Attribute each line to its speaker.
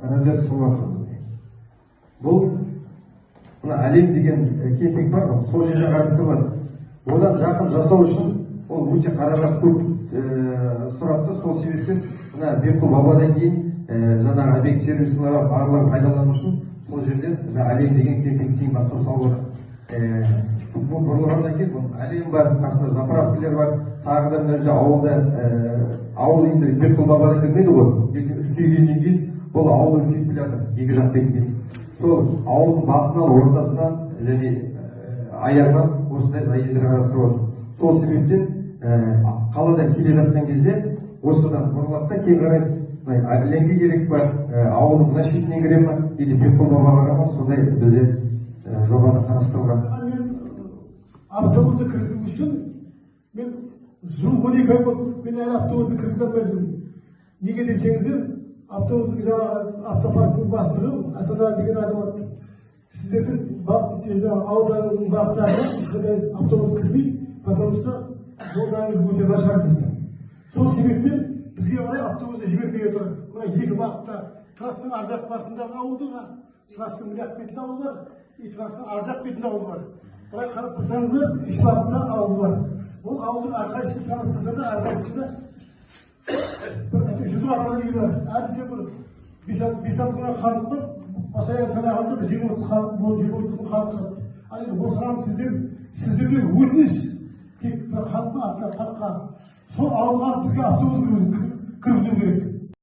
Speaker 1: развязка болып жатыр. Бұл мына әлем деген кемпинг бар ғой, сол жерде қарастырылады. Одан жақын жасау үшін ол өте қаражат көп сұрапты. Сол себептен мына Бекқұл бабадан кейін жаңағы объект сервисалары барлығын пайдалану үшін сол жерден әлем деген кемпингтен бастау салып отыр. Бұл бұрылғаннан кейін әлем бар, қасында заправкалар бар, тағы да мына жерде ауыл енді Бекқұл бабадан келмейді ғой. Үлкейгеннен кейін бұл ауыл үлкейіп келе жатыр, екі жақ бетінен. Сол ауылдың басынан, ортасынан және аяғынан осындай заездер қарастырып отыр. Сол себептен қаладан келе жатқан кезде осыдан бұрылады да кейін қарай әлемге керек па, ауылдың мына шетіне кіре ма, или Бекқұл бабаға қарама, сондай бізде жобаны қарастырылған.
Speaker 2: Автобусты кіргізу үшін мен жыл 12 ай болды, мен әлі автобусты кіргізе алмай жүрмін. Неге десеңіздер, автобустың жаңағы автопарктың бастығы Астана деген азамат. Сіздердің ауылдарыңыздың бағыттарына ешқандай автобус кірмейді, потому что жолдарыңыз өте нашар дейді. Сол себептен бізге қарай автобусты жібермей отыр. Мына екі бағытта трассаның ар жақ бағытындағы ауыл бар, трассаның мына жақ бетінде ауыл бар, трассаның ар жақ бетінде ауыл бар. Былай қарап тұрсаңыздар, үш бағытта ауыл бар. Бұл ауылдың әрқайсысы санап тұрсаңыздар, әрқайсысында бір 100 арбалы үй бар. Әрде бір 5-6 мыңнан халық бар. Постоянно санағанда бір 20-30 мың халық тұрады. Ал енді осыған сіздерге өтініш тек халықтың атына халыққа сол ауылға бізге автобус кіргізу керек.